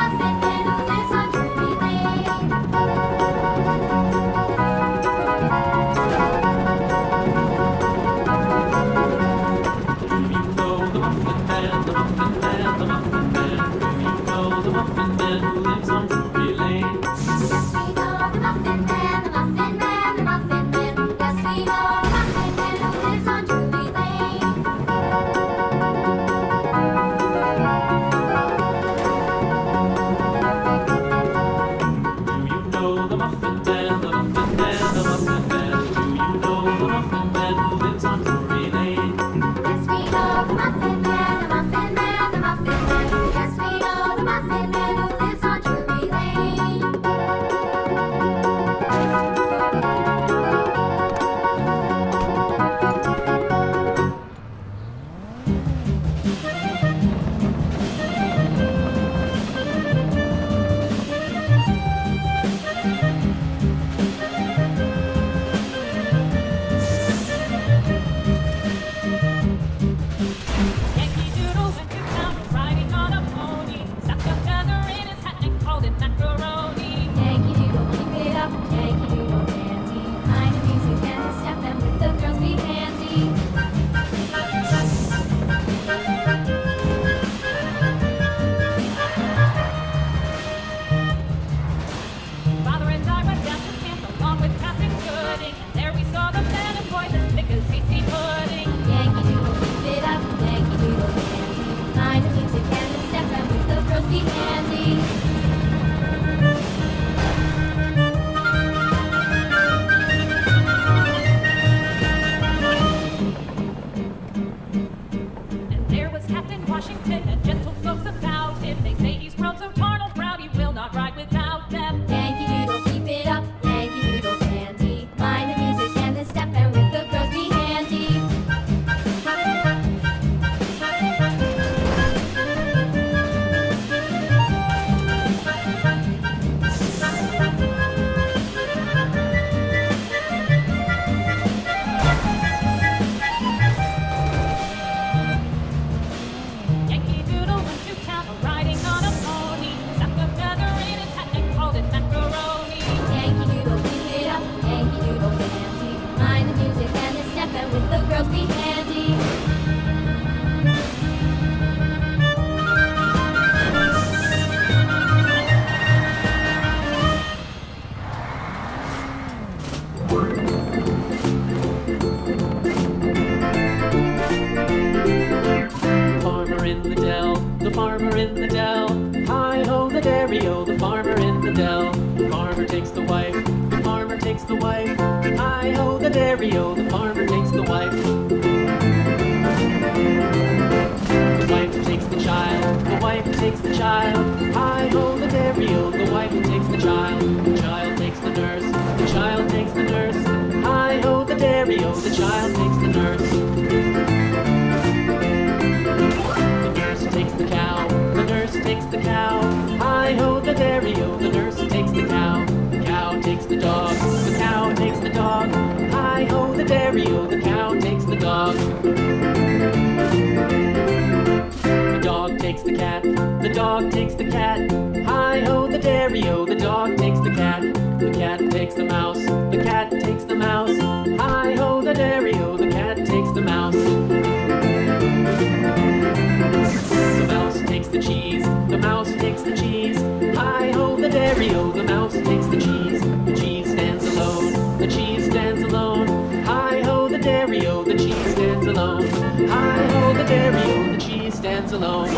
muffin man who lives on Drury Lane. Do you know the Muffin Man, the Muffin Man, the Muffin Man? Do you know the Muffin Man who lives on Drury Lane? Yes, we know the Muffin Man, the Muffin Man, the Muffin Man. Yes, we know the Muffin Man who lives on Drury Lane. Do you know the Muffin Man, the Muffin Man, the Muffin Man? Do you know the Muffin Man who lives on Drury Lane? Yes, we know the Muffin Man, the Muffin Man, the Muffin Man. Yes, we know the Muffin Man who lives on Drury Lane. Yankee Doodle went to town riding on a pony. Stuck a feather in his hat and called it macaroni. Yankee Doodle, keep it up, Yankee Doodle dandy. Mind the music and the step, and with the girls be handy. Father and I went down to camp along with Captain Gooding. And there we saw the men and boys as thick as hasty pudding. Yankee Doodle, keep it up, Yankee Doodle dandy. Mind the music and the step, and with the girls be handy. And there was Captain Washington and gentle folks about him. They say he's grown so tarnal proud he will not ride without them. Yankee Doodle, keep it up, Yankee Doodle dandy. Mind the music and the step, and with the girls be handy. Yankee Doodle went to town riding on a pony. Stuck a feather in his hat and called it macaroni. Yankee Doodle, keep it up, Yankee Doodle dandy. Mind the music and the step, and with the girls be handy. Farmer in the dell, the farmer in the dell. Hi-ho the dairy-o, the farmer in the dell. The farmer takes the wife, the farmer takes the wife. Hi-ho the dairy-o, the farmer takes the wife. The wife takes the child, the wife takes the child. Hi-ho the dairy-o, the wife takes the child. The child takes the nurse, the child takes the nurse. Hi-ho the dairy-o, the child takes the nurse. The nurse takes the cow, the nurse takes the cow. Hi-ho the dairy-o, the nurse takes the cow. The cow takes the dog, the cow takes the dog. Hi-ho the dairy-o, the cow takes the dog. The dog takes the cat, the dog takes the cat. Hi-ho the dairy-o, the dog takes the cat. The cat takes the mouse, the cat takes the mouse. Hi-ho the dairy-o, the cat takes the mouse. The mouse takes the cheese, the mouse takes the cheese. Hi-ho the dairy-o, the mouse takes the cheese. The cheese stands alone, the cheese stands alone. Hi-ho the dairy-o, the cheese stands alone. Hi-ho the dairy-o, the cheese stands alone.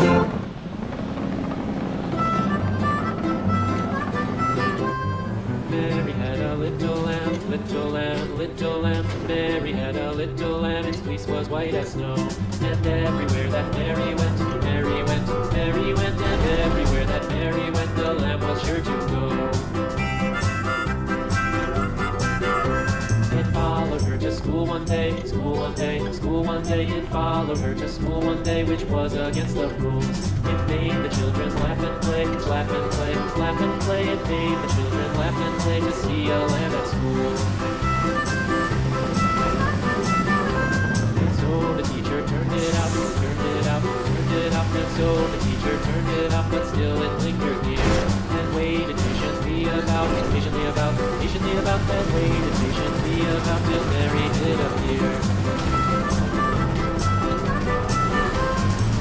Mary had a little lamb, little lamb, little lamb. Mary had a little lamb, its fleece was white as snow. And everywhere that Mary went, Mary went, Mary went. And everywhere that Mary went, the lamb was sure to go. It followed her to school one day, school one day, school one day. It followed her to school one day, which was against the rules. It made the children laugh and play, laugh and play, laugh and play. It made the children laugh and play to see a lamb at school. And so the teacher turned it up, turned it up, turned it up. And so the teacher turned it up, but still it lingered near. and waited patiently about till Mary did appear.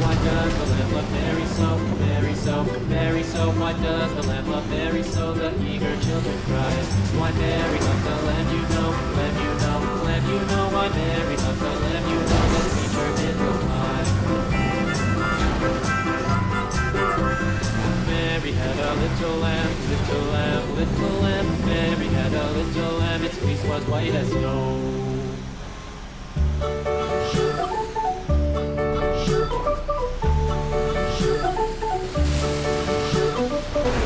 Why does the lamb love Mary so, Mary so, Mary so? Why does the lamb love Mary so? The eager children cries. Why Mary loves the lamb, you know, lamb, you know, lamb, you know. Why Mary loves the lamb, you know. The teacher did reply. Mary had a little lamb, little lamb, little lamb. Mary had a little lamb, its fleece was white as snow.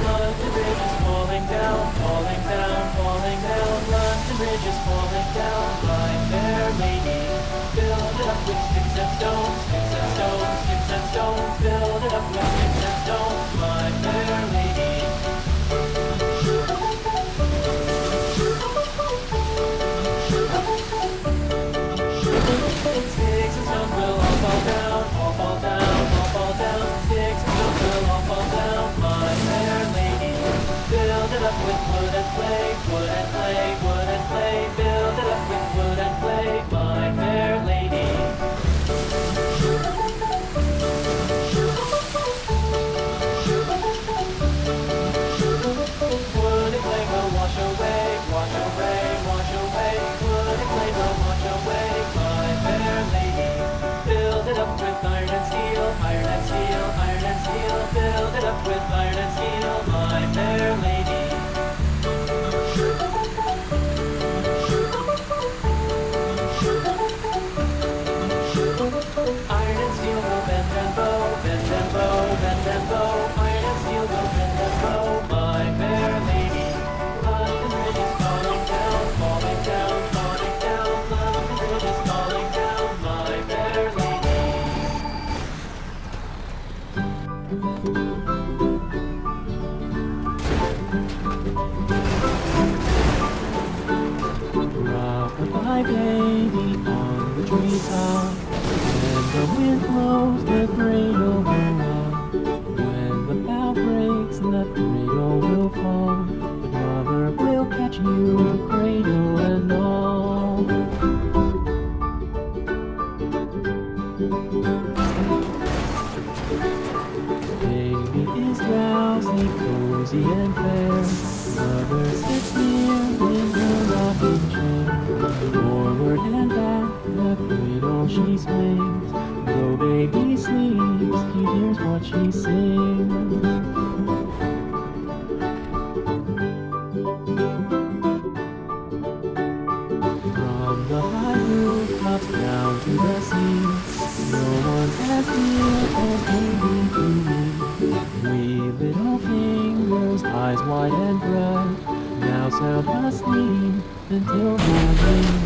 London Bridge is falling down, falling down, falling down. London Bridge is falling down, my fair lady. Build it up with sticks and stones, sticks and stones, sticks and stones. Build it up with sticks and stones, my fair lady. Sticks and stones will all fall down, all fall down, all fall down. Sticks and stones will all fall down, my fair lady. Build it up with wood and clay, wood and clay, wood and clay. Build it up with wood and clay, my fair lady. Wood and clay will wash away, wash away, wash away. Wood and clay will wash away, my fair lady. Build it up with iron and steel, iron and steel, iron and steel. Build it up with iron and steel, my fair lady. Iron and steel will bend and bow, bend and bow, bend and bow. Iron and steel will bend and bow, my fair lady. London Bridge is falling down, falling down, falling down. London Bridge is falling down, my fair lady. Rock-a-bye baby on the treetop. When the wind blows, the cradle will rock. When the bough breaks, the cradle will fall. The mother will catch you, the cradle and all. Baby is drowsy, cozy and fair. Mother sits near in her rocking chair. Forward and back, the cradle she swings. Though baby sleeps, he hears what she sings. From the high rooftops down to the sea, no one's as dear as baby to me. Wee little fingers, eyes wide and bright, now sound asleep until morning